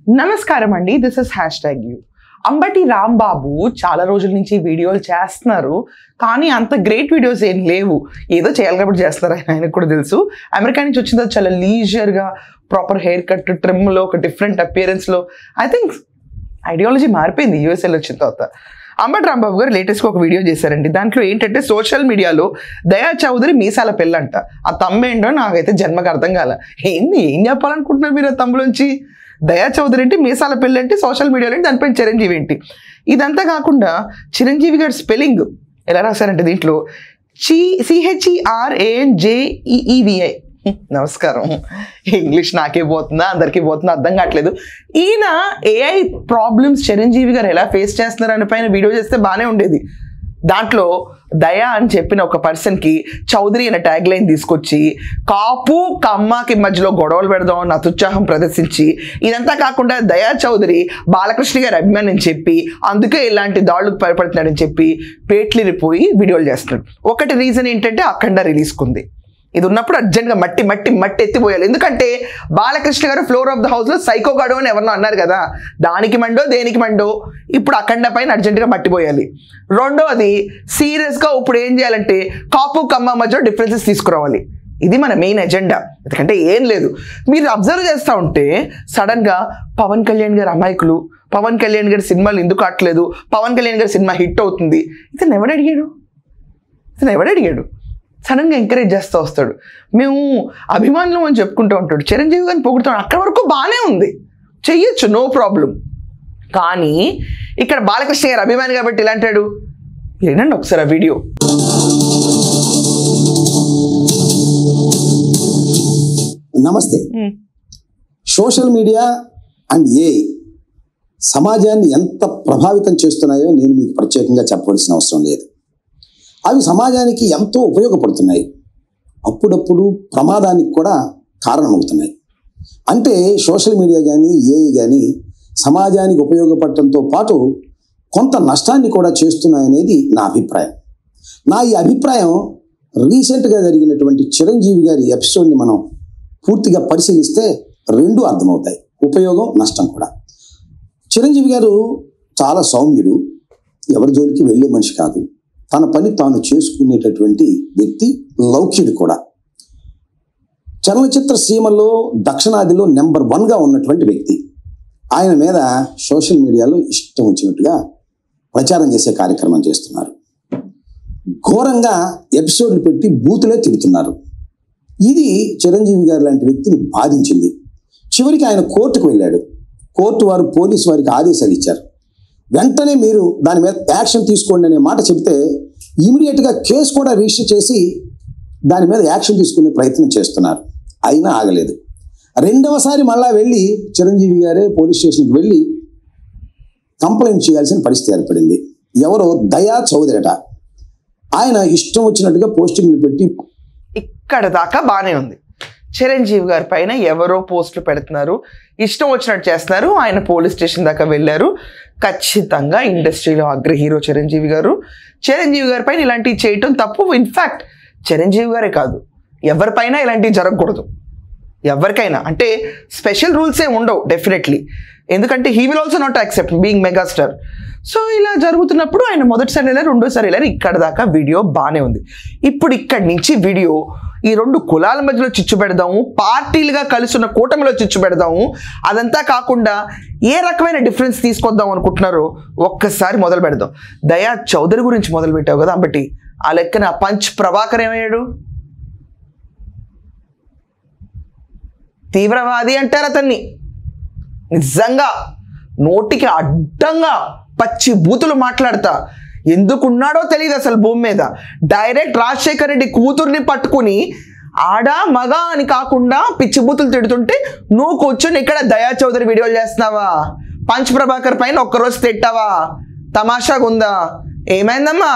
నమస్కారం అండి, this is #you. Ambati Rambabu చాలా రోజుల నుంచి వీడియోలు చేస్తున్నారు, కానీ అంత గ్రేట్ వీడియోస్ ఏం లేవు. ఏదో చేయాలి కాబట్టి చేస్తున్నారు, ఆయనకు కూడా తెలుసు. అమెరికా నుంచి వచ్చిన తర్వాత చాలా లీజర్గా ప్రాపర్ హెయిర్ కట్, ట్రిమ్లో, ఒక డిఫరెంట్ అపియరెన్స్లో ఐ థింక్ ఐడియాలజీ మారిపోయింది యూఎస్ఏలో వచ్చిన తర్వాత. అంబటి రాంబాబు గారు లేటెస్ట్గా ఒక వీడియో చేశారండి. దాంట్లో ఏంటంటే సోషల్ మీడియాలో దయా చౌదరి మీసాల పెళ్ళంట. ఆ తమ్మేంటో నాకైతే జన్మకు అర్థం కాల. ఏం చెప్పాలనుకుంటున్నారు మీరు ఆ తమ్ములోంచి? దయా చౌదరి ఏంటి, మీసాల పెళ్ళి ఏంటి, సోషల్ మీడియాలో ఏంటి, దానిపైన చిరంజీవి ఏంటి? ఇదంతా కాకుండా చిరంజీవి గారి స్పెల్లింగ్ ఎలా రాశారంటే దీంట్లో CHERANJEEVI. నమస్కారం, ఇంగ్లీష్ నాకే పోతుందా అందరికీ పోతుందా అర్థం కావట్లేదు. ఈయన AI ప్రాబ్లమ్స్ చిరంజీవి గారు ఎలా ఫేస్ చేస్తున్నారు అని పైన వీడియో చేస్తే బాగానే ఉండేది. దాంట్లో దయా అని చెప్పిన ఒక పర్సన్కి చౌదరి అనే ట్యాగ్ లైన్ తీసుకొచ్చి కాపు కమ్మకి మధ్యలో గొడవలు పెడదాం అని అత్యుత్సాహం ప్రదర్శించి, ఇదంతా కాకుండా దయా చౌదరి బాలకృష్ణ గారి అభిమాని అని చెప్పి అందుకే ఇలాంటి దాడులకు భయపడుతున్నాడని చెప్పి పేట్లిరిపోయి వీడియోలు చేస్తున్నాడు. ఒకటి రీజన్ ఏంటంటే అఖండ రిలీజ్కుంది. ఇది ఉన్నప్పుడు అర్జెంట్గా మట్టి ఎత్తిపోయాలి. ఎందుకంటే బాలకృష్ణ గారు ఫ్లోర్ ఆఫ్ ద హౌస్లో సైకో గాడు అని ఎవరన్నా అన్నారు కదా, దానికి మండో దేనికి మండో ఇప్పుడు అఖండ పైన అర్జెంటుగా మట్టిపోయాలి. రెండోది సీరియస్గా ఇప్పుడు ఏం చేయాలంటే కాపు కమ్మ మధ్య డిఫరెన్సెస్ తీసుకురావాలి. ఇది మన మెయిన్ ఎజెండా. ఎందుకంటే ఏం లేదు, మీరు అబ్జర్వ్ చేస్తూ ఉంటే సడన్గా పవన్ కళ్యాణ్ గారు అమాయకులు, పవన్ కళ్యాణ్ గారి సినిమాలు ఎందుకు ఆటలేదు, పవన్ కళ్యాణ్ గారి సినిమా హిట్ అవుతుంది, ఇతను ఎవడడిగాడు? సడన్గా ఎంకరేజ్ చేస్తూ వస్తాడు. మేము అభిమానులు అని చెప్పుకుంటూ ఉంటాడు, చిరంజీవి గారిని పొగుడుతాడు. అక్కడ వరకు బాగానే ఉంది, చెయ్యొచ్చు, నో ప్రాబ్లం. కానీ ఇక్కడ బాలకృష్ణ గారు అభిమాని కాబట్టి ఇలా అంటాడు. ఏంటండి ఒకసారి ఆ వీడియో. నమస్తే. సోషల్ మీడియా అండ్ AI సమాజాన్ని ఎంత ప్రభావితం చేస్తున్నాయో నేను మీకు ప్రత్యేకంగా చెప్పవలసిన అవసరం లేదు. అవి సమాజానికి ఎంతో ఉపయోగపడుతున్నాయి, అప్పుడప్పుడు ప్రమాదానికి కూడా కారణమవుతున్నాయి. అంటే సోషల్ మీడియా కానీ AI కానీ సమాజానికి ఉపయోగపడటంతో పాటు కొంత నష్టాన్ని కూడా చేస్తున్నాయనేది నా అభిప్రాయం. ఈ అభిప్రాయం రీసెంట్గా జరిగినటువంటి చిరంజీవి గారి ఎపిసోడ్ని మనం పూర్తిగా పరిశీలిస్తే రెండు అర్థమవుతాయి, ఉపయోగం నష్టం కూడా. చిరంజీవి గారు చాలా సౌమ్యుడు, ఎవరి జోలికి వెళ్ళే మనిషి కాదు, తన పని తాను చేసుకునేటటువంటి వ్యక్తి, లౌక్యుడు కూడా. చలనచిత్ర సీమలో దక్షిణాదిలో నెంబర్ 1గా ఉన్నటువంటి వ్యక్తి. ఆయన మీద సోషల్ మీడియాలో ఇష్టం వచ్చినట్టుగా ప్రచారం చేసే కార్యక్రమం చేస్తున్నారు. ఘోరంగా ఎపిసోడ్లు పెట్టి బూతులే తిడుతున్నారు. ఇది చిరంజీవి గారు లాంటి వ్యక్తిని బాధించింది. చివరికి ఆయన కోర్టుకు వెళ్ళాడు. కోర్టు వారు పోలీసు వారికి ఆదేశాలు ఇచ్చారు. వెంటనే మీరు దాని మీద యాక్షన్ తీసుకోండి అనే మాట చెప్తే ఇమీడియట్గా కేసు కూడా రిజిస్టర్ చేసి దాని మీద యాక్షన్ తీసుకునే ప్రయత్నం చేస్తున్నారు. అయినా ఆగలేదు. రెండవసారి మళ్ళా వెళ్ళి చిరంజీవి గారే పోలీస్ స్టేషన్కి వెళ్ళి కంప్లైంట్ చేయాల్సిన పరిస్థితి ఏర్పడింది. ఎవరో దయా చౌదరి అట. ఆయన ఇష్టం వచ్చినట్టుగా పోస్టింగ్లు పెట్టి ఇక్కడ దాకా బాగానే ఉంది. చిరంజీవి గారి పైన ఎవరో పోస్టులు పెడుతున్నారు, ఇష్టం వచ్చినట్టు చేస్తున్నారు. ఆయన పోలీస్ స్టేషన్ దాకా వెళ్ళారు. ఖచ్చితంగా ఇండస్ట్రీలో అగ్ర హీరో చిరంజీవి గారు పైన ఇలాంటివి చేయటం తప్పు. ఇన్ఫ్యాక్ట్ చిరంజీవి గారే కాదు, ఎవరిపైనా ఇలాంటివి జరగకూడదు. ఎవరికైనా అంటే స్పెషల్ రూల్స్ ఏమి ఉండవు డెఫినెట్లీ, ఎందుకంటే he will also not accept being megastar. So ఇలా జరుగుతున్నప్పుడు ఆయన మొదటిసారి వెళ్ళారు, రెండోసారి వెళ్ళారు. ఇక్కడ దాకా వీడియో బాగానే ఉంది. ఇప్పుడు ఇక్కడి నుంచి వీడియో ఈ రెండు కులాల మధ్యలో చిచ్చు పెడదాము, పార్టీలుగా కలిసి ఉన్న కూటమిలో చిచ్చు పెడదాము, అదంతా కాకుండా ఏ రకమైన డిఫరెన్స్ తీసుకొద్దాం అనుకుంటున్నారో ఒక్కసారి మొదలు పెడదాం. దయా చౌదరి గురించి మొదలు పెట్టావు కదా అంబటి, ఆ లెక్కన పంచ్ ప్రభాకర్ ఏమయ్యాడు? తీవ్రవాది అంటారు అతన్ని. నిజంగా నోటికి అడ్డంగా పచ్చి బూతులు మాట్లాడతా ఎందుకున్నాడో తెలియదు అసలు భూమి మీద. డైరెక్ట్ రాజశేఖర్ రెడ్డి కూతుర్ని పట్టుకుని ఆడ మగ అని కాకుండా పిచ్చి బూతులు తిడుతుంటే నువ్వు కూర్చొని ఇక్కడ దయా చౌదరి వీడియోలు చేస్తున్నావా? పంచ్ ప్రభాకర్ పైన ఒక్కరోజు తిట్టావా? తమాషాగా ఉందా? ఏమైందమ్మా?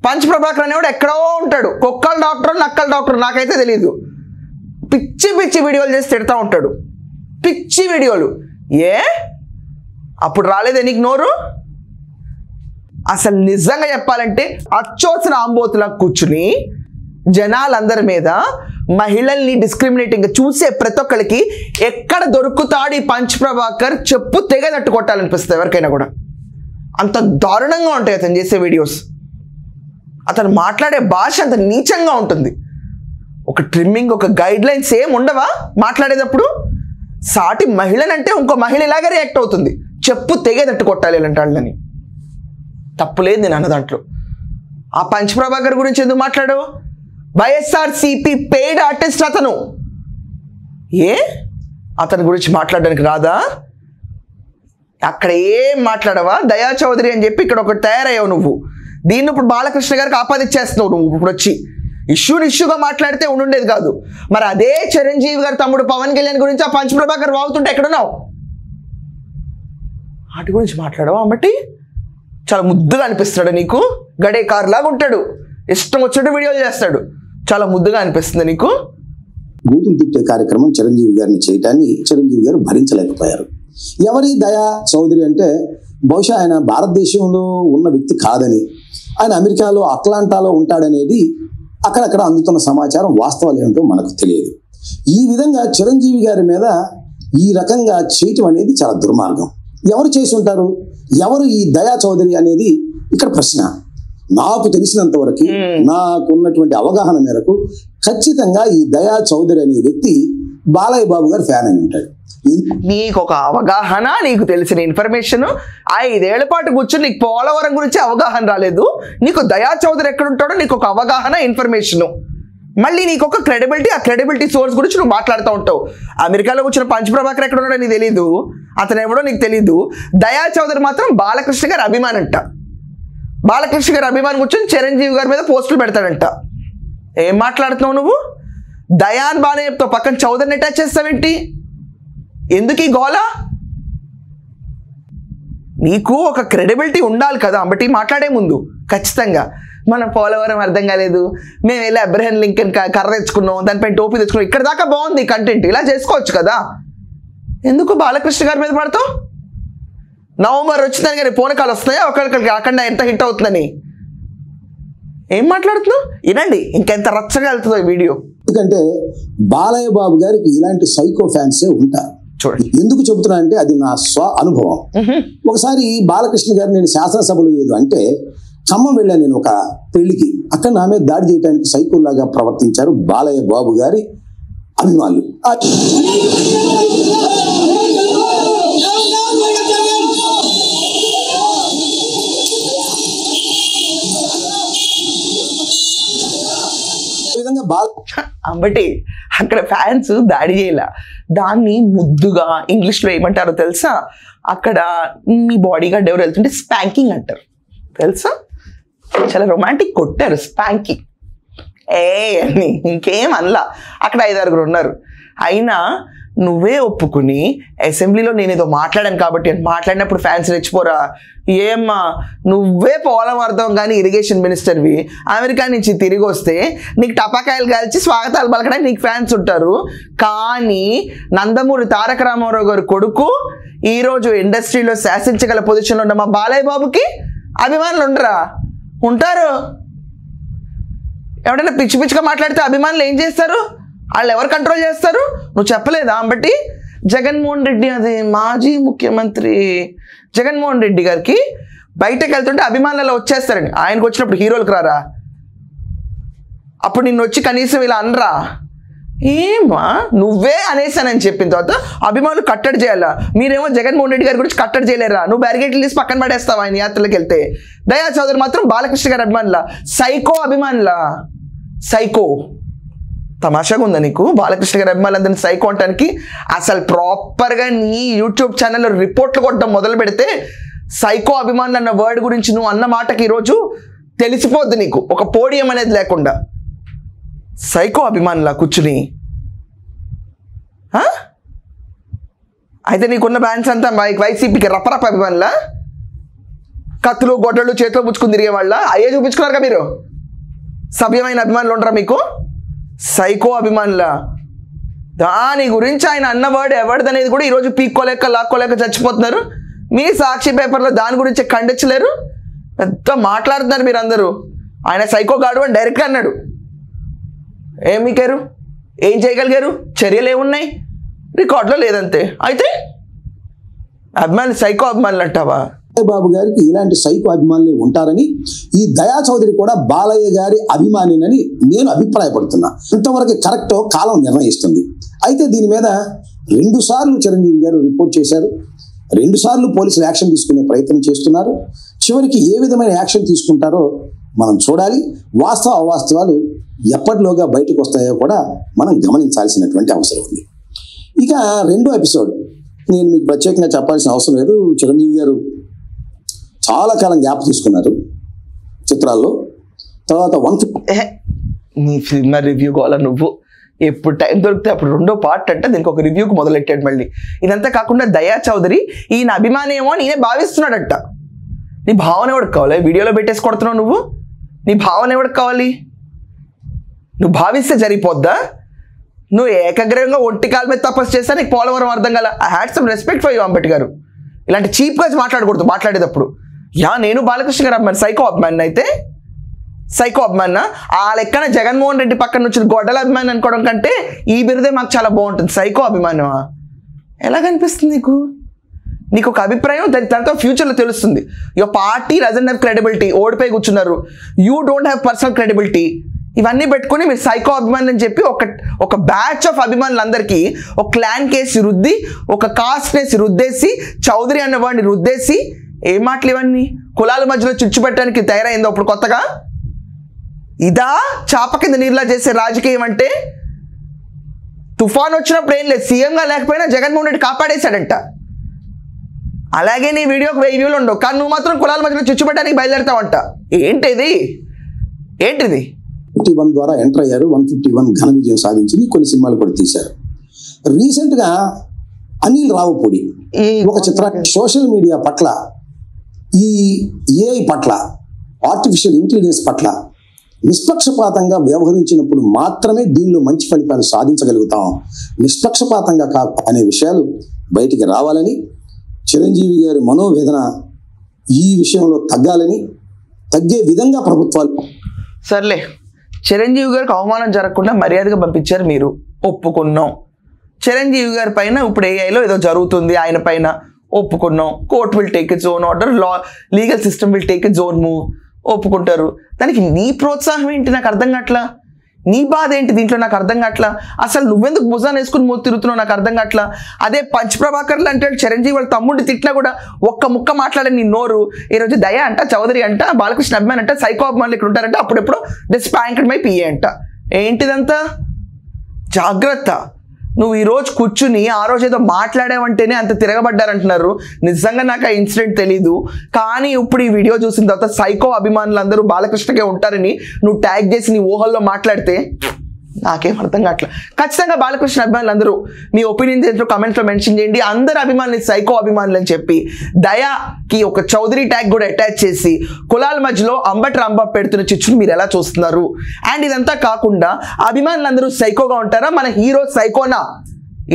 పంచ్ ప్రభాకర్ అనేవాడు ఎక్కడో ఉంటాడు, కుక్కల డాక్టర్ నక్కల డాక్టర్ నాకైతే తెలీదు. పిచ్చి వీడియోలు చేసి తిడతా ఉంటాడు, పిచ్చి వీడియోలు. అప్పుడు రాలేదే నీకు నోరు? అసలు నిజంగా చెప్పాలంటే అచ్చోసిన ఆంబోతులా కూర్చుని జనాలందరి మీద మహిళల్ని డిస్క్రిమినేటింగ్ చూసే ప్రతి ఒక్కరికి ఎక్కడ దొరుకుతాడు ఈ పంచ్ ప్రభాకర్ చెప్పు తెగదట్టు కొట్టాలనిపిస్తుంది ఎవరికైనా కూడా. అంత దారుణంగా ఉంటాయి అతను చేసే వీడియోస్. అతను మాట్లాడే భాష అంత నీచంగా ఉంటుంది. ఒక ట్రిమ్మింగ్, ఒక గైడ్ లైన్స్ ఏం ఉండవా మాట్లాడేటప్పుడు? సాటి మహిళనంటే ఇంకో మహిళ ఇలాగే రియాక్ట్ అవుతుంది. చెప్పు తెగేదట్టు కొట్టాలి ఇలాంటి వాళ్ళని. తప్పులేదు నేను అన్న దాంట్లో. ఆ పంచ్ ప్రభాకర్ గురించి ఎందుకు మాట్లాడావు? వైఎస్ఆర్సీపీ పెయిడ్ ఆర్టిస్ట్ అతను. అతని గురించి మాట్లాడడానికి రాదా? అక్కడ ఏం మాట్లాడవా? దయా చౌదరి అని చెప్పి ఇక్కడ ఒకటి తయారయ్యావు నువ్వు. దీన్ని ఇప్పుడు బాలకృష్ణ గారికి ఆపాదించేస్తున్నావు నువ్వు. ఇప్పుడు వచ్చి ఇష్యూగా మాట్లాడితే ఉండుండేది కాదు. మరి అదే చిరంజీవి గారు తమ్ముడు పవన్ కళ్యాణ్ గురించి ఆ పంచ్ ప్రభాకర్ వాగుతుంటే ఎక్కడున్నావు? వాటి గురించి మాట్లాడవా? బట్టి చాలా ముద్దుగా అనిపిస్తాడు నీకు. గడే కార్ లాగా ఉంటాడు, ఇష్టం వచ్చినట్టు వీడియోలు చేస్తాడు. చాలా ముద్దుగా అనిపిస్తుంది నీకు. బూతులు తిట్టే కార్యక్రమం చిరంజీవి గారిని చేయటాన్ని చిరంజీవి గారు భరించలేకపోయారు. ఎవరి దయా చౌదరి అంటే బహుశా ఆయన భారతదేశంలో ఉన్న వ్యక్తి కాదని, ఆయన అమెరికాలో అట్లాంటాలో ఉంటాడనేది అక్కడక్కడ అందుతున్న సమాచారం. వాస్తవాలు ఏంటో మనకు తెలియదు. ఈ విధంగా చిరంజీవి గారి మీద ఈ రకంగా చేయటం అనేది చాలా దుర్మార్గం. ఎవరు చేసి ఉంటారు? ఎవరు ఈ దయా చౌదరి అనేది ఇక్కడ ప్రశ్న. నాకు తెలిసినంత వరకు, నాకున్నటువంటి అవగాహన మేరకు ఖచ్చితంగా ఈ దయా చౌదరి అనే వ్యక్తి బాలయ్య బాబు గారు ఫ్యాన్ అయి ఉంటాడు. నీకు ఒక అవగాహన, నీకు తెలిసిన ఇన్ఫర్మేషన్, 5 ఏళ్ల పాటు కూర్చొని నీకు పోలవరం గురించి అవగాహన రాలేదు. నీకు దయా చౌదరి ఎక్కడ ఉంటాడో నీకు ఒక అవగాహన, ఇన్ఫర్మేషన్, మళ్ళీ నీకు ఒక క్రెడిబిలిటీ, ఆ క్రెడిబిలిటీ సోర్స్ గురించి నువ్వు మాట్లాడుతూ ఉంటావు. అమెరికాలో కూర్చున్న పంచ్ ప్రభాకర్ ఎక్కడ ఉన్నాడో నీకు తెలీదు, అతను ఎవడో నీకు తెలీదు. దయా చౌదరి మాత్రం బాలకృష్ణ గారి అభిమానంట. బాలకృష్ణ గారి అభిమానం కూర్చొని చిరంజీవి గారి మీద పోస్టులు పెడతాడంట. ఏం మాట్లాడుతున్నావు నువ్వు? దయాన్ బానే చెప్తావు, పక్కన చౌదరిని అటాచ్ చేస్తావేంటి? ఎందుకు ఈ గోలా? నీకు ఒక క్రెడిబిలిటీ ఉండాలి కదా. బట్టి మాట్లాడే ముందు ఖచ్చితంగా మన పోలవరం అర్థం కాలేదు, మేము వెళ్ళి అబ్రహం లింకన్ కర్ర తెచ్చుకున్నాం, దానిపైన టోపీ తెచ్చుకున్నాం, ఇక్కడ దాకా బాగుంది కంటెంట్, ఇలా చేసుకోవచ్చు కదా. ఎందుకు బాలకృష్ణ గారి మీద పడతావు? నవంబర్ వచ్చిందని కానీ పూనకాలు వస్తున్నాయా ఒకరికి? అక్కడ ఎంత హిట్ అవుతుందని ఏం మాట్లాడుతున్నావు? వినండి ఇంకెంత రచ్చగా వెళ్తుందో ఈ వీడియో. ఎందుకంటే బాలయ్య బాబు గారికి ఇలాంటి సైకో ఫ్యాన్సే ఉంటారు. చూడండి ఎందుకు చెబుతున్నా అంటే అది నా స్వ అనుభవం. ఒకసారి బాలకృష్ణ గారు నేను శాసనసభలో ఏదో అంటే ఖమ్మం వెళ్ళాను నేను ఒక పెళ్లికి. అక్కడ నా మీద దాడి చేయడానికి సైకోలాగా ప్రవర్తించారు బాలయ్య బాబు గారి అభిమానులు. అంబటి అక్కడ ఫ్యాన్స్ దాడి చేయాల, దాన్ని ముద్దుగా ఇంగ్లీష్లో ఏమంటారో తెలుసా? అక్కడ మీ బాడీ గార్డ్ ఎవరు వెళ్తుంటే స్పాంకింగ్ అంటారు తెలుసా? చాలా రొమాంటిక్ కొట్టారు స్పాంకింగ్. అని ఇంకేం అనలా. అక్కడ 5-6 ఉన్నారు. అయినా నువ్వే ఒప్పుకుని అసెంబ్లీలో నేను ఏదో మాట్లాడాను కాబట్టి అని మాట్లాడినప్పుడు ఫ్యాన్స్ రెచ్చిపోరా? ఏమ్మా నువ్వే పోలం అర్థం కానీ ఇరిగేషన్ మినిస్టర్వి, అమెరికా నుంచి తిరిగి వస్తే నీకు టపాకాయలు కాల్చి స్వాగతాలు పలకడానికి నీకు ఫ్యాన్స్ ఉంటారు. కానీ నందమూరి తారక రామారావు గారు కొడుకు ఈరోజు ఇండస్ట్రీలో శాసించగల పొజిషన్లో ఉన్న మా బాలయ్య బాబుకి అభిమానులు ఉండరా? ఉంటారు. ఎవడైనా పిచ్చి పిచ్చిగా మాట్లాడితే అభిమానులు ఏం చేస్తారు? వాళ్ళు ఎవరు కంట్రోల్ చేస్తారు? నువ్వు చెప్పలేదా? బట్టి జగన్మోహన్ రెడ్డి, అది మాజీ ముఖ్యమంత్రి జగన్మోహన్ రెడ్డి గారికి బయటకు వెళ్తుంటే అభిమానులలో వచ్చేస్తారండి. ఆయనకు వచ్చినప్పుడు హీరోలకు రారా? అప్పుడు నిన్ను వచ్చి కనీసం ఇలా అనరా? ఏమా నువ్వే అనేసానని చెప్పిన తర్వాత అభిమానులు కట్టడి చేయాలా? మీరేమో జగన్మోహన్ రెడ్డి గారి గురించి కట్టడి చేయలేరా? నువ్వు బ్యారిగేట్లు తీసి పక్కన పడేస్తావు ఆయన యాత్రలకు వెళ్తే. దయా చౌదరి మాత్రం బాలకృష్ణ గారి అభిమానుల, సైకో అభిమానుల. సైకో తమాషాగా ఉందా నీకు? బాలకృష్ణ గారి అభిమానులందరినీ సైకో అంటానికి అసలు ప్రాపర్గా నీ యూట్యూబ్ ఛానల్లో రిపోర్ట్లు కొట్టడం మొదలు పెడితే సైకో అభిమానులు అన్న వర్డ్ గురించి నువ్వు అన్న మాటకి ఈరోజు తెలిసిపోద్ది నీకు, ఒక పోడియం అనేది లేకుండా. సైకో అభిమానులా కూర్చుని అయితే నీకున్న బ్యాన్స్ అంతా వైసీపీకి రపరప అభిమానులా? కత్తులు గొడ్డళ్ళు చేతిలో పుచ్చుకుని తిరిగే వాళ్ళ? అయ్యే చూపించుకున్నారుగా మీరు. సభ్యమైన అభిమానులు ఉండరా మీకు? సైకో అభిమానులా? దాని గురించి ఆయన అన్న వర్డ్ ఎవరిది అనేది కూడా ఈరోజు పీక్కోలేక లాక్కోలేక చచ్చిపోతున్నారు. మీ సాక్షి పేపర్లో దాని గురించి ఖండించలేరు. పెద్ద మాట్లాడుతున్నారు మీరందరూ. ఆయన సైకో గాడు అని డైరెక్ట్గా అన్నాడు. ఏం మీకేరు? ఏం చేయగలిగారు? చర్యలు ఏమున్నాయి? రికార్డులో లేదంతే. అయితే అభిమానులు సైకో అభిమానులు అంటావా? బాబు గారికి ఇలాంటి సైకో అభిమానులు ఉంటారని, ఈ దయా చౌదరి కూడా బాలయ్య గారి అభిమానినని నేను అభిప్రాయపడుతున్నా. ఇంతవరకు కరెక్టో కాలం నిర్ణయిస్తుంది. అయితే దీని మీద 2 సార్లు చిరంజీవి గారు రిపోర్ట్ చేశారు. 2 సార్లు పోలీసులు యాక్షన్ తీసుకునే ప్రయత్నం చేస్తున్నారు. చివరికి ఏ విధమైన యాక్షన్ తీసుకుంటారో మనం చూడాలి. వాస్తవ అవాస్తవాలు ఎప్పటిలోగా బయటకు వస్తాయో కూడా మనం గమనించాల్సినటువంటి అవసరం ఉంది. ఇక 2వ ఎపిసోడ్ నేను మీకు ప్రత్యేకంగా చెప్పాల్సిన అవసరం లేదు. చిరంజీవి గారు చాలా కాలం గ్యాప్ తీసుకున్నారు చిత్రాల్లో. తర్వాత నీ సినిమా రివ్యూ కావాలా నువ్వు? ఎప్పుడు టైం దొరికితే అప్పుడు 2వ పార్ట్ అంటే దీనికి ఒక రివ్యూకి మొదలెట్టాడు మళ్ళీ. ఇదంతా కాకుండా దయా చౌదరి ఈయన అభిమానేమో నేనే భావిస్తున్నాడట. నీ భావన ఎవరికి కావాలి? వీడియోలో పెట్టేసి కొడుతున్నావు నువ్వు. నీ భావన ఎవరికి కావాలి? నువ్వు భావిస్తే జరిగిపోద్దా? నువ్వు ఏకగ్రీవంగా ఒంటి కాల మీద తపస్సు చేస్తా నీకు పోలవరం అర్థం కాల. I had some respect for you Ambati గారు. ఇలాంటి చీప్గా మాట్లాడకూడదు మాట్లాడేటప్పుడు. నేను బాలకృష్ణ గారు అభిమాని, సైకో అభిమాని. అయితే సైకో అభిమాన ఆ లెక్కన జగన్మోహన్ రెడ్డి పక్కన నుంచి గొడ్డల అభిమాని అనుకోవడం కంటే ఈ బిరుదే మాకు చాలా బాగుంటుంది. సైకో అభిమానమా? ఎలా కనిపిస్తుంది నీకు? నీకు ఒక అభిప్రాయం దాంతో ఫ్యూచర్లో తెలుస్తుంది. Your party doesn't have credibility. ఓడిపోయి కూర్చున్నారు. You don't have personal credibility. ఇవన్నీ పెట్టుకుని మీరు సైకో అభిమానులు అని చెప్పి ఒక బ్యాచ్ ఆఫ్ అభిమానులందరికీ ఒక క్లాన్ కేసు రుద్ది, ఒక కాస్ట్ కేసు రుద్దేసి, చౌదరి అన్న వాడిని రుద్దేసి, ఏం మాటలు ఇవన్నీ? కులాల మధ్యలో చిచ్చు పెట్టడానికి తయారైందో ఇప్పుడు కొత్తగా? ఇదా చాప కింద నీరులా చేసే రాజకీయం అంటే? తుఫాన్ వచ్చినప్పుడు ఏం లేదు, సీఎంగా లేకపోయినా జగన్మోహన్ రెడ్డి కాపాడేశాడంట. అలాగే నీ వీడియోకి 1000 వ్యూలు ఉండవు, కానీ నువ్వు మాత్రం కులాల మధ్యలో చిచ్చు పెట్టడానికి బయలుదేరుతావంట. ఏంటిది? 51 ద్వారా ఎంటర్ అయ్యారు. 151 ఘన విజయం సాధించింది. కొన్ని సినిమాలు కూడా తీశారు. రీసెంట్గా అనిల్ రావుపూడి ఒక చిత్రాన్ని సోషల్ మీడియా పట్ల, ఈ ఏఐ పట్ల, ఆర్టిఫిషియల్ ఇంటెలిజెన్స్ పట్ల నిష్పక్షపాతంగా వ్యవహరించినప్పుడు మాత్రమే దీనిలో మంచి ఫలితాలు సాధించగలుగుతాం, నిష్పక్షపాతంగా కాదు అనే విషయాలు బయటికి రావాలని, చిరంజీవి గారి మనోవేదన ఈ విషయంలో తగ్గాలని, తగ్గే విధంగా ప్రభుత్వాలు. సర్లే, చిరంజీవి గారికి అవమానం జరగకుండా మర్యాదగా పంపించారు, మీరు ఒప్పుకున్నాం. చిరంజీవి గారి పైన ఇప్పుడు ఏఐలో ఏదో జరుగుతుంది, ఆయన పైన ఒప్పుకున్నాం. Court will take its own order, legal system will take its own move, ఒప్పుకుంటారు. దానికి నీ ప్రోత్సాహం ఏంటి నాకు అర్థం కావట్లా. నీ బాధ ఏంటి దీంట్లో నాకు అర్థం కావట్లా. అసలు నువ్వెందుకు భుజాన్ని వేసుకుని మూతి తిరుగుతున్నావు నాకు అర్థం కావట్లా. అదే పంచ్ ప్రభాకర్లు అంటే చిరంజీవి వాళ్ళ తమ్ముడిని తిట్టినా కూడా ఒక్క ముక్క మాట్లాడే నీ నోరు ఈరోజు దయ అంట, చౌదరి అంట, బాలకృష్ణ అభిమాని అంట, సైకో అభిమానులు ఇక్కడ ఉంటారంట, అప్పుడెప్పుడు డిస్పాంక్డ్ మై పిఏ అంట. ఏంటిదంతా? జాగ్రత్త. నువ్వు ఈరోజు కూర్చుని ఆ రోజు ఏదో మాట్లాడావంటేనే అంత తిరగబడ్డారంటున్నారు. నిజంగా నాకు ఆ ఇన్సిడెంట్ తెలీదు, కానీ ఇప్పుడు ఈ వీడియో చూసిన తర్వాత సైకో అభిమానులు అందరూ బాలకృష్ణకే ఉంటారని నువ్వు ట్యాగ్ చేసి నీ ఊహల్లో మాట్లాడితే నాకేం అర్థం కావట్లేదు. ఖచ్చితంగా బాలకృష్ణ అభిమానులు అందరూ మీ ఒపీనియన్ ఏంటో కామెంట్స్లో మెన్షన్ చేయండి. అందరు అభిమానులు సైకో అభిమానులు అని చెప్పి దయాకి ఒక చౌదరి ట్యాగ్ కూడా అటాచ్ చేసి కులాల మధ్యలో అంబటి రాంబాబు పెడుతున్న చిచ్చును మీరు ఎలా చూస్తున్నారు? అండ్ ఇదంతా కాకుండా అభిమానులందరూ సైకోగా ఉంటారా, మన హీరో సైకోనా?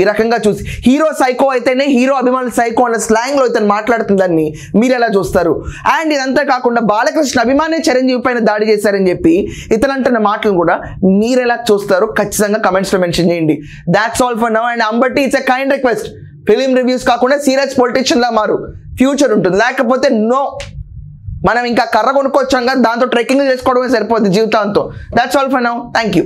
ఈ రకంగా చూసి హీరో సైకో అయితేనే హీరో అభిమానులు సైకో అన్న స్లాంగ్లో ఇతను మాట్లాడుతుందని మీరు ఎలా చూస్తారు? అండ్ ఇదంతా కాకుండా బాలకృష్ణ అభిమాని చిరంజీవి పైన దాడి చేశారని చెప్పి ఇతను అంటున్న మాటలు కూడా మీరు ఎలా చూస్తారు? ఖచ్చితంగా కమెంట్స్లో మెన్షన్ చేయండి. That's all for now. And Ambati, it's a kind request, film reviews కాకుండా సీరియస్ పొలిటీషియన్లా మారు, ఫ్యూచర్ ఉంటుంది. లేకపోతే నో, మనం ఇంకా కర్ర కొనుక్కొచ్చాం కదా, దాంతో ట్రెక్కింగ్ చేసుకోవడమే సరిపోద్ది జీవితాంతో. That's all for now. Thank you.